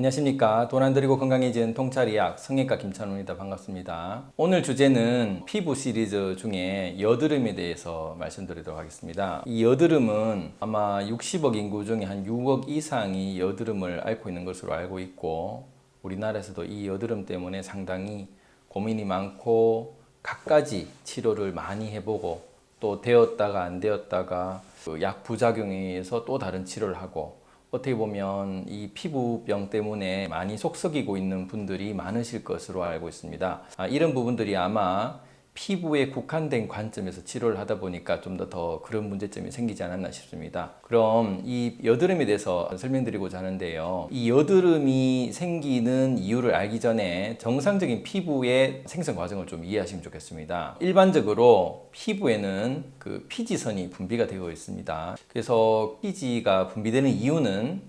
안녕하십니까. 돈 안 들이고 건강해지는 통찰의학 성형외과 김찬훈입니다. 반갑습니다. 오늘 주제는 피부 시리즈 중에 여드름에 대해서 말씀드리도록 하겠습니다. 이 여드름은 아마 60억 인구 중에 한 6억 이상이 여드름을 앓고 있는 것으로 알고 있고, 우리나라에서도 이 여드름 때문에 상당히 고민이 많고 갖가지 치료를 많이 해보고, 또 되었다가 안 되었다가 약 부작용에 의해서 또 다른 치료를 하고, 어떻게 보면 이 피부병 때문에 많이 속썩이고 있는 분들이 많으실 것으로 알고 있습니다. 이런 부분들이 아마 피부에 국한된 관점에서 치료를 하다 보니까 좀 더 그런 문제점이 생기지 않았나 싶습니다. 그럼 이 여드름에 대해서 설명드리고자 하는데요. 이 여드름이 생기는 이유를 알기 전에 정상적인 피부의 생성 과정을 좀 이해하시면 좋겠습니다. 일반적으로 피부에는 그 피지선이 분비가 되어 있습니다. 그래서 피지가 분비되는 이유는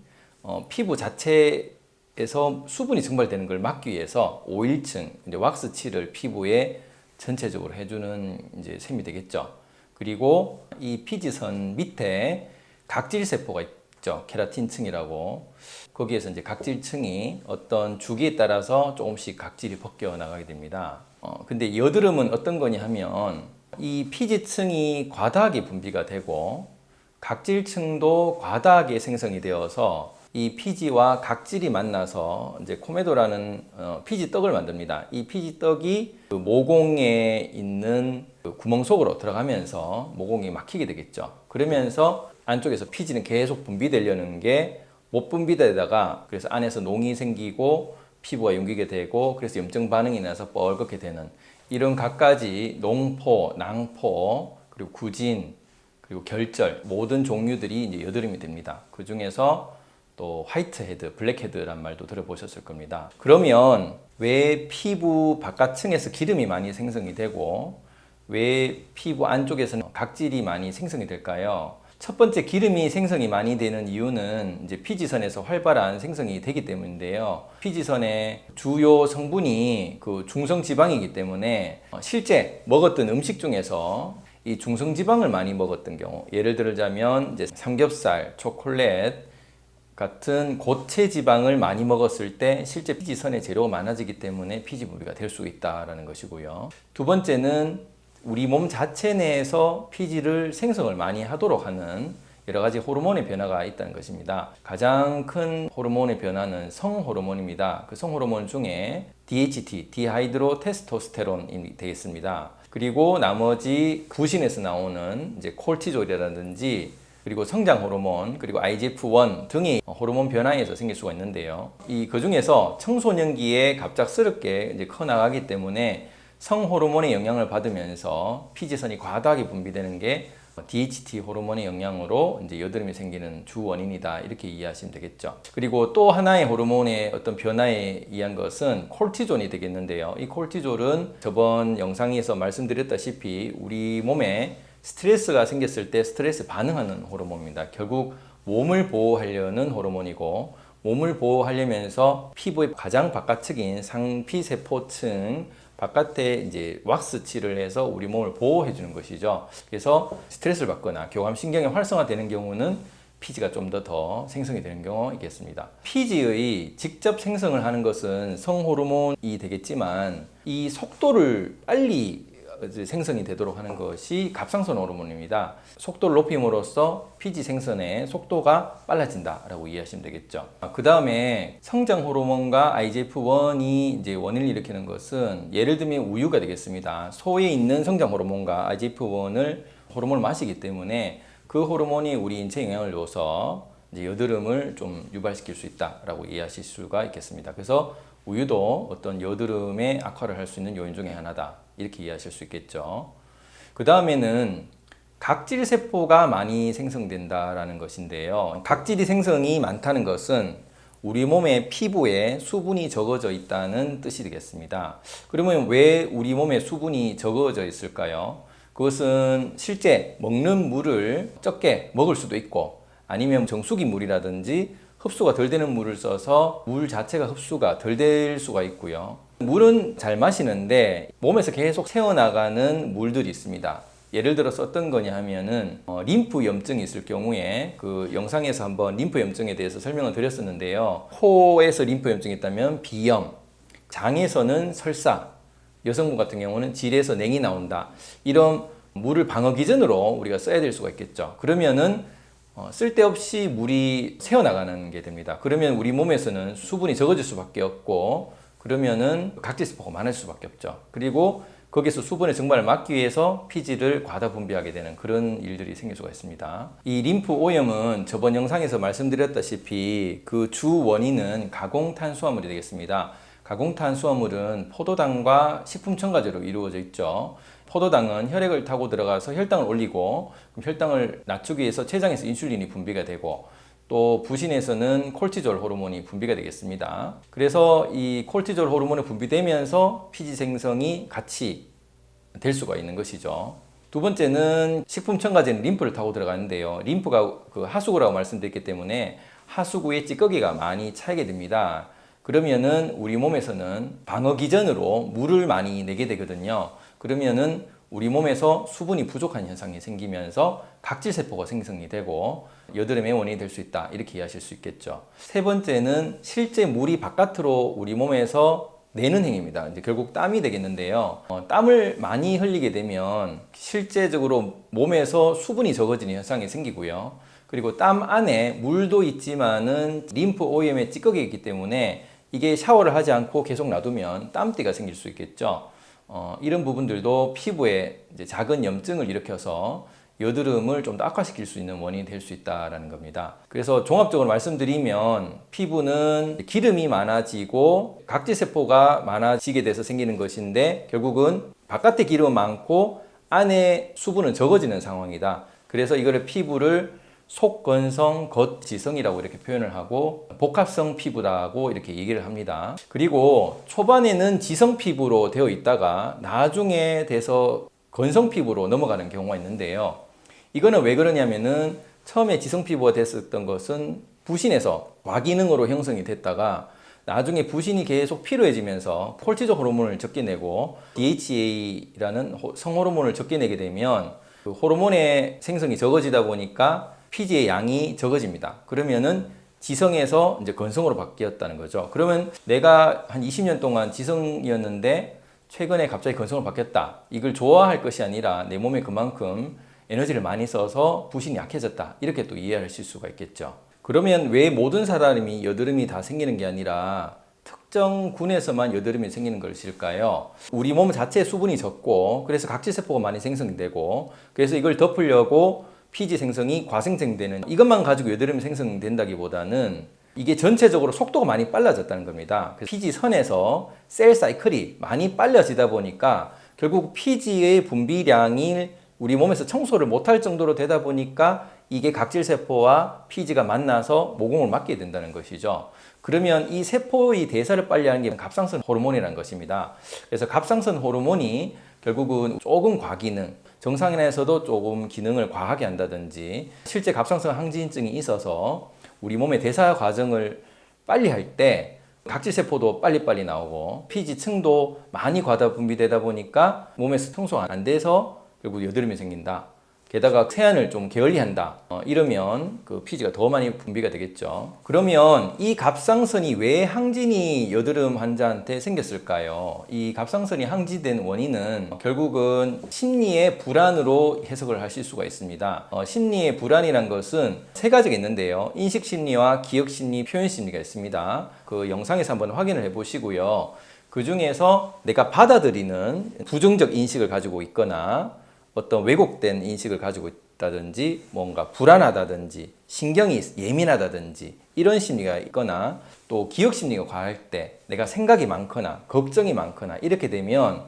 피부 자체에서 수분이 증발되는 걸 막기 위해서 오일층, 이제 왁스칠을 피부에 전체적으로 해주는 이제 셈이 되겠죠. 그리고 이 피지선 밑에 각질세포가 있죠. 케라틴층이라고. 거기에서 이제 각질층이 어떤 주기에 따라서 조금씩 각질이 벗겨 나가게 됩니다. 근데 여드름은 어떤 거냐 하면 이 피지층이 과다하게 분비가 되고 각질층도 과다하게 생성이 되어서 이 피지와 각질이 만나서 이제 코메도라는 피지 떡을 만듭니다. 이 피지 떡이 그 모공에 있는 그 구멍 속으로 들어가면서 모공이 막히게 되겠죠. 그러면서 안쪽에서 피지는 계속 분비되려는 게 못 분비되다가 그래서 안에서 농이 생기고 피부가 뭉개게 되고 그래서 염증 반응이 나서 뻘겋게 되는 이런 갖가지 농포, 낭포, 그리고 구진, 그리고 결절 모든 종류들이 이제 여드름이 됩니다. 그 중에서 또 화이트헤드, 블랙헤드란 말도 들어보셨을 겁니다. 그러면 왜 피부 바깥층에서 기름이 많이 생성이 되고 왜 피부 안쪽에서는 각질이 많이 생성이 될까요? 첫 번째, 기름이 생성이 많이 되는 이유는 이제 피지선에서 활발한 생성이 되기 때문인데요. 피지선의 주요 성분이 그 중성지방이기 때문에 실제 먹었던 음식 중에서 이 중성지방을 많이 먹었던 경우, 예를 들자면 이제 삼겹살, 초콜릿 같은 고체 지방을 많이 먹었을 때 실제 피지선의 재료가 많아지기 때문에 피지 분비가 될 수 있다는 것이고요. 두 번째는 우리 몸 자체 내에서 피지를 생성을 많이 하도록 하는 여러 가지 호르몬의 변화가 있다는 것입니다. 가장 큰 호르몬의 변화는 성호르몬입니다. 그 성호르몬 중에 DHT, 디하이드로 테스토스테론이 되겠습니다. 그리고 나머지 부신에서 나오는 이제 콜티졸이라든지 그리고 성장 호르몬, 그리고 IGF-1 등이 호르몬 변화에서 생길 수가 있는데요. 그 중에서 청소년기에 갑작스럽게 이제 커 나가기 때문에 성호르몬의 영향을 받으면서 피지선이 과다하게 분비되는 게 DHT 호르몬의 영향으로 이제 여드름이 생기는 주 원인이다. 이렇게 이해하시면 되겠죠. 그리고 또 하나의 호르몬의 어떤 변화에 의한 것은 콜티졸이 되겠는데요. 이 콜티졸은 저번 영상에서 말씀드렸다시피 우리 몸에 스트레스가 생겼을 때 스트레스 반응하는 호르몬입니다. 결국 몸을 보호하려는 호르몬이고, 몸을 보호하려면서 피부의 가장 바깥측인 상피세포층 바깥에 이제 왁스칠을 해서 우리 몸을 보호해 주는 것이죠. 그래서 스트레스를 받거나 교감신경이 활성화되는 경우는 피지가 좀 더 생성이 되는 경우가 있겠습니다. 피지의 직접 생성을 하는 것은 성호르몬이 되겠지만 이 속도를 빨리 생성이 되도록 하는 것이 갑상선 호르몬입니다. 속도를 높임으로써 피지 생성의 속도가 빨라진다라고 이해하시면 되겠죠. 그 다음에 성장 호르몬과 IGF-1이 이제 원인을 일으키는 것은 예를 들면 우유가 되겠습니다. 소에 있는 성장 호르몬과 IGF-1을 호르몬을 마시기 때문에 그 호르몬이 우리 인체에 영향을 줘서 이제 여드름을 좀 유발시킬 수 있다라고 이해하실 수가 있겠습니다. 그래서 우유도 어떤 여드름의 악화를 할 수 있는 요인 중에 하나다. 이렇게 이해하실 수 있겠죠. 그 다음에는 각질세포가 많이 생성된다라는 것인데요. 각질이 생성이 많다는 것은 우리 몸의 피부에 수분이 적어져 있다는 뜻이 되겠습니다. 그러면 왜 우리 몸에 수분이 적어져 있을까요? 그것은 실제 먹는 물을 적게 먹을 수도 있고, 아니면 정수기 물이라든지 흡수가 덜 되는 물을 써서 물 자체가 흡수가 덜 될 수가 있고요. 물은 잘 마시는데 몸에서 계속 새어나가는 물들이 있습니다. 예를 들어서 어떤 거냐 하면은 림프 염증이 있을 경우에 그 영상에서 한번 림프 염증에 대해서 설명을 드렸었는데요. 코에서 림프 염증이 있다면 비염, 장에서는 설사, 여성분 같은 경우는 질에서 냉이 나온다. 이런 물을 방어 기전으로 우리가 써야 될 수가 있겠죠. 그러면은 쓸데없이 물이 새어나가는 게 됩니다. 그러면 우리 몸에서는 수분이 적어질 수밖에 없고, 그러면은 각질세포가 많을 수밖에 없죠. 그리고 거기서 수분의 증발을 막기 위해서 피지를 과다 분비하게 되는 그런 일들이 생길 수가 있습니다. 이 림프 오염은 저번 영상에서 말씀드렸다시피 그 주 원인은 가공탄수화물이 되겠습니다. 가공탄수화물은 포도당과 식품 첨가제로 이루어져 있죠. 포도당은 혈액을 타고 들어가서 혈당을 올리고, 그럼 혈당을 낮추기 위해서 췌장에서 인슐린이 분비가 되고, 또 부신에서는 콜티졸 호르몬이 분비가 되겠습니다. 그래서 이 콜티졸 호르몬이 분비되면서 피지 생성이 같이 될 수가 있는 것이죠. 두 번째는 식품 첨가제는 림프를 타고 들어가는데요. 림프가 그 하수구라고 말씀드렸기 때문에 하수구에 찌꺼기가 많이 차게 됩니다. 그러면은 우리 몸에서는 방어 기전으로 물을 많이 내게 되거든요. 그러면은 우리 몸에서 수분이 부족한 현상이 생기면서 각질세포가 생성이 되고 여드름의 원인이 될 수 있다. 이렇게 이해하실 수 있겠죠. 세 번째는 실제 물이 바깥으로 우리 몸에서 내는 행위입니다. 이제 결국 땀이 되겠는데요. 땀을 많이 흘리게 되면 실제적으로 몸에서 수분이 적어지는 현상이 생기고요. 그리고 땀 안에 물도 있지만은 림프 오염의 찌꺼기가 있기 때문에 이게 샤워를 하지 않고 계속 놔두면 땀띠가 생길 수 있겠죠. 이런 부분들도 피부에 이제 작은 염증을 일으켜서 여드름을 좀 더 악화시킬 수 있는 원인이 될 수 있다는 겁니다. 그래서 종합적으로 말씀드리면 피부는 기름이 많아지고 각질세포가 많아지게 돼서 생기는 것인데, 결국은 바깥에 기름은 많고 안에 수분은 적어지는 상황이다. 그래서 이거를 피부를 속건성, 겉지성이라고 이렇게 표현을 하고 복합성 피부라고 이렇게 얘기를 합니다. 그리고 초반에는 지성 피부로 되어 있다가 나중에 돼서 건성 피부로 넘어가는 경우가 있는데요. 이거는 왜 그러냐면은 처음에 지성 피부가 됐었던 것은 부신에서 과기능으로 형성이 됐다가 나중에 부신이 계속 필요해지면서 콜티졸 호르몬을 적게 내고 DHA라는 성호르몬을 적게 내게 되면 그 호르몬의 생성이 적어지다 보니까 피지의 양이 적어집니다. 그러면은 지성에서 이제 건성으로 바뀌었다는 거죠. 그러면 내가 한 20년 동안 지성이었는데 최근에 갑자기 건성으로 바뀌었다. 이걸 좋아할 것이 아니라 내 몸에 그만큼 에너지를 많이 써서 부신이 약해졌다. 이렇게 또 이해하실 수가 있겠죠. 그러면 왜 모든 사람이 여드름이 다 생기는 게 아니라 특정 군에서만 여드름이 생기는 것일까요? 우리 몸 자체에 수분이 적고 그래서 각질세포가 많이 생성되고 그래서 이걸 덮으려고 피지 생성이 과생성되는, 이것만 가지고 여드름이 생성된다기보다는 이게 전체적으로 속도가 많이 빨라졌다는 겁니다. 피지 선에서 셀 사이클이 많이 빨라지다 보니까 결국 피지의 분비량이 우리 몸에서 청소를 못할 정도로 되다 보니까 이게 각질세포와 피지가 만나서 모공을 맞게 된다는 것이죠. 그러면 이 세포의 대사를 빨리 하는 게 갑상선 호르몬이라는 것입니다. 그래서 갑상선 호르몬이 결국은 조금 과기능, 정상인에서도 조금 기능을 과하게 한다든지 실제 갑상선 항진증이 있어서 우리 몸의 대사 과정을 빨리 할 때 각질세포도 빨리빨리 나오고 피지층도 많이 과다 분비되다 보니까 몸에서 청소가 안 돼서 결국 여드름이 생긴다. 게다가 세안을 좀 게을리한다. 이러면 그 피지가 더 많이 분비가 되겠죠. 그러면 이 갑상선이 왜 항진이 여드름 환자한테 생겼을까요? 이 갑상선이 항진된 원인은 결국은 심리의 불안으로 해석을 하실 수가 있습니다. 심리의 불안이란 것은 세 가지가 있는데요. 인식 심리와 기억 심리, 표현 심리가 있습니다. 그 영상에서 한번 확인을 해 보시고요. 그 중에서 내가 받아들이는 부정적 인식을 가지고 있거나 어떤 왜곡된 인식을 가지고 있다든지 뭔가 불안하다든지 신경이 예민하다든지 이런 심리가 있거나 또 기억 심리가 과할 때 내가 생각이 많거나 걱정이 많거나 이렇게 되면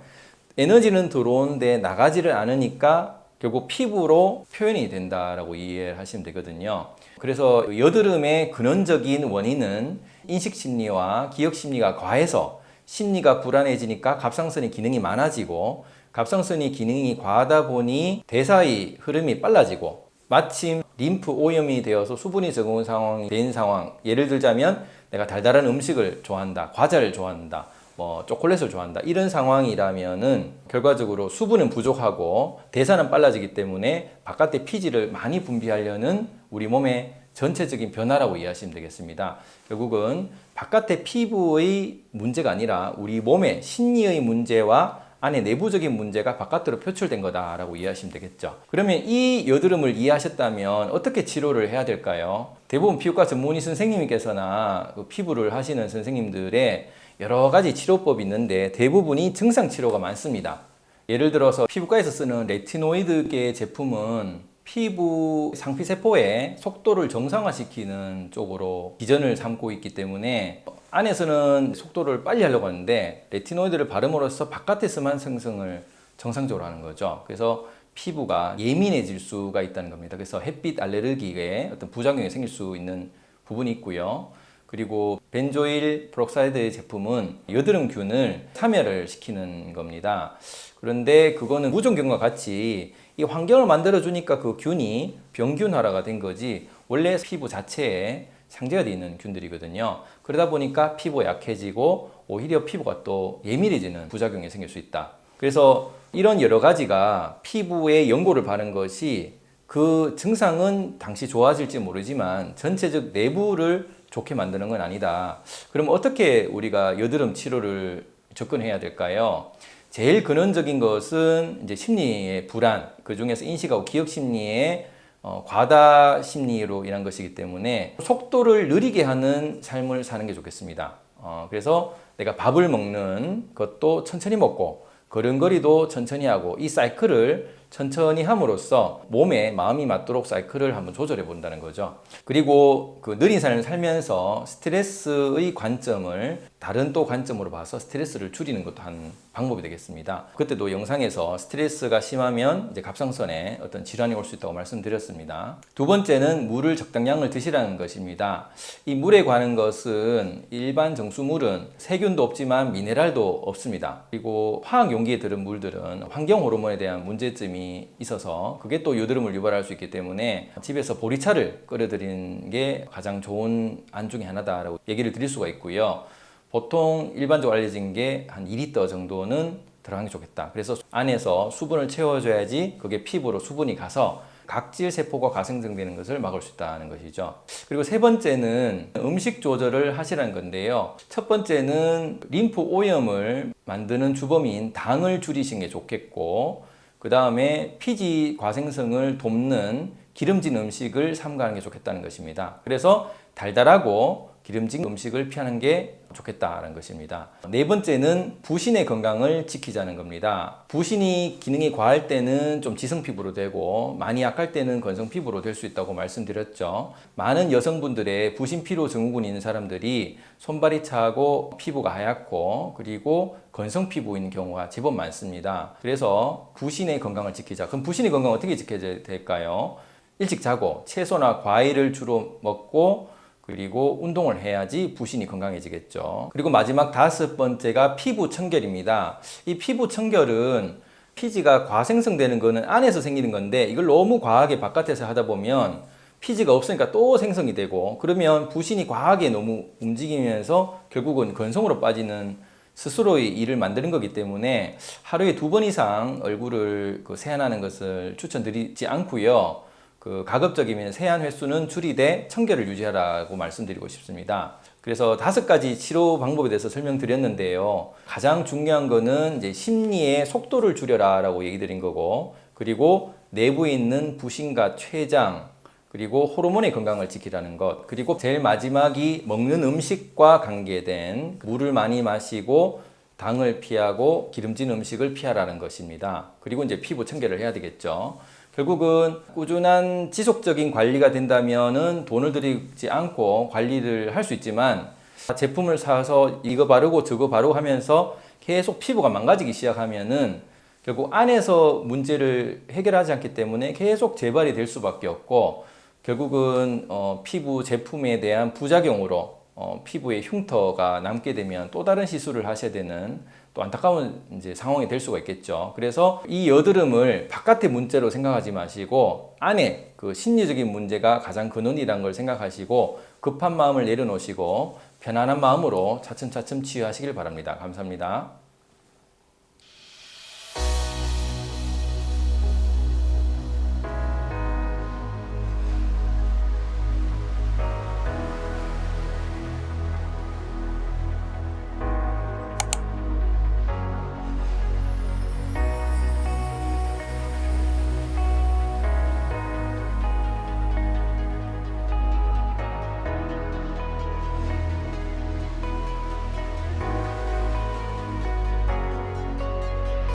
에너지는 들어오는데 나가지를 않으니까 결국 피부로 표현이 된다라고 이해하시면 되거든요. 그래서 여드름의 근원적인 원인은 인식 심리와 기억 심리가 과해서 심리가 불안해지니까 갑상선의 기능이 많아지고 갑상선이 기능이 과하다 보니 대사의 흐름이 빨라지고 마침 림프 오염이 되어서 수분이 적은 상황이 된 상황, 예를 들자면 내가 달달한 음식을 좋아한다, 과자를 좋아한다, 뭐 초콜릿을 좋아한다 이런 상황이라면은 결과적으로 수분은 부족하고 대사는 빨라지기 때문에 바깥에 피지를 많이 분비하려는 우리 몸의 전체적인 변화라고 이해하시면 되겠습니다. 결국은 바깥의 피부의 문제가 아니라 우리 몸의 심리의 문제와 안에 내부적인 문제가 바깥으로 표출된 거다라고 이해하시면 되겠죠. 그러면 이 여드름을 이해하셨다면 어떻게 치료를 해야 될까요? 대부분 피부과 전문의 선생님께서나 피부를 하시는 선생님들의 여러 가지 치료법이 있는데 대부분이 증상 치료가 많습니다. 예를 들어서 피부과에서 쓰는 레티노이드계 제품은 피부 상피세포의 속도를 정상화시키는 쪽으로 기전을 삼고 있기 때문에 안에서는 속도를 빨리 하려고 하는데 레티노이드를 바름으로써 바깥에서만 생성을 정상적으로 하는 거죠. 그래서 피부가 예민해질 수가 있다는 겁니다. 그래서 햇빛 알레르기에 어떤 부작용이 생길 수 있는 부분이 있고요. 그리고 벤조일 프록사이드 제품은 여드름균을 사멸을 시키는 겁니다. 그런데 그거는 무좀균과 같이 이 환경을 만들어 주니까 그 균이 병균화가 된 거지 원래 피부 자체에 상재가 되어 있는 균들이거든요. 그러다 보니까 피부가 약해지고 오히려 피부가 또 예민해지는 부작용이 생길 수 있다. 그래서 이런 여러 가지가 피부에 연고를 바른 것이 그 증상은 당시 좋아질지 모르지만 전체적 내부를 좋게 만드는 건 아니다. 그럼 어떻게 우리가 여드름 치료를 접근해야 될까요? 제일 근원적인 것은 이제 심리의 불안, 그 중에서 인식하고 기억 심리의 과다 심리로 인한 것이기 때문에 속도를 느리게 하는 삶을 사는 게 좋겠습니다. 그래서 내가 밥을 먹는 것도 천천히 먹고 걸음걸이도 천천히 하고 이 사이클을 천천히 함으로써 몸에 마음이 맞도록 사이클을 한번 조절해 본다는 거죠. 그리고 그 느린 삶을 살면서 스트레스의 관점을 다른 또 관점으로 봐서 스트레스를 줄이는 것도 한 방법이 되겠습니다. 그때도 영상에서 스트레스가 심하면 이제 갑상선에 어떤 질환이 올 수 있다고 말씀드렸습니다. 두 번째는 물을 적당량을 드시라는 것입니다. 이 물에 관한 것은 일반 정수물은 세균도 없지만 미네랄도 없습니다. 그리고 화학 용기에 들은 물들은 환경 호르몬에 대한 문제점이 있어서 그게 또 여드름을 유발할 수 있기 때문에 집에서 보리차를 끓여드리는 게 가장 좋은 안 중에 하나다라고 얘기를 드릴 수가 있고요. 보통 일반적으로 알려진 게 한 2리터 정도는 들어가는 게 좋겠다. 그래서 안에서 수분을 채워줘야지 그게 피부로 수분이 가서 각질 세포가 가생성되는 것을 막을 수 있다는 것이죠. 그리고 세 번째는 음식 조절을 하시라는 건데요. 첫 번째는 림프 오염을 만드는 주범인 당을 줄이시는 게 좋겠고, 그 다음에 피지 과생성을 돕는 기름진 음식을 삼가하는 게 좋겠다는 것입니다. 그래서 달달하고 기름진 음식을 피하는 게 좋겠다는 것입니다. 네 번째는 부신의 건강을 지키자는 겁니다. 부신이 기능이 과할 때는 좀 지성 피부로 되고 많이 약할 때는 건성 피부로 될 수 있다고 말씀드렸죠. 많은 여성분들의 부신 피로 증후군이 있는 사람들이 손발이 차고 피부가 하얗고 그리고 건성 피부인 경우가 제법 많습니다. 그래서 부신의 건강을 지키자. 그럼 부신의 건강 어떻게 지켜야 될까요? 일찍 자고 채소나 과일을 주로 먹고 그리고 운동을 해야지 부신이 건강해지겠죠. 그리고 마지막 다섯 번째가 피부 청결입니다. 이 피부 청결은 피지가 과생성되는 거는 안에서 생기는 건데 이걸 너무 과하게 바깥에서 하다 보면 피지가 없으니까 또 생성이 되고 그러면 부신이 과하게 너무 움직이면서 결국은 건성으로 빠지는 스스로의 일을 만드는 거기 때문에 하루에 2번 이상 얼굴을 세안하는 것을 추천드리지 않고요. 가급적이면 세안 횟수는 줄이되 청결을 유지하라고 말씀드리고 싶습니다. 그래서 5가지 치료 방법에 대해서 설명드렸는데요. 가장 중요한 거는 이제 심리의 속도를 줄여라라고 얘기 드린 거고, 그리고 내부에 있는 부신과 췌장, 그리고 호르몬의 건강을 지키라는 것, 그리고 제일 마지막이 먹는 음식과 관계된 물을 많이 마시고 당을 피하고 기름진 음식을 피하라는 것입니다. 그리고 이제 피부 청결을 해야 되겠죠. 결국은 꾸준한 지속적인 관리가 된다면은 돈을 들이지 않고 관리를 할 수 있지만 제품을 사서 이거 바르고 저거 바르고 하면서 계속 피부가 망가지기 시작하면은 결국 안에서 문제를 해결하지 않기 때문에 계속 재발이 될 수밖에 없고 결국은 피부 제품에 대한 부작용으로 피부에 흉터가 남게 되면 또 다른 시술을 하셔야 되는 또 안타까운 이제 상황이 될 수가 있겠죠. 그래서 이 여드름을 바깥의 문제로 생각하지 마시고 안에 그 심리적인 문제가 가장 근원이라는 걸 생각하시고 급한 마음을 내려놓으시고 편안한 마음으로 차츰차츰 치유하시길 바랍니다. 감사합니다.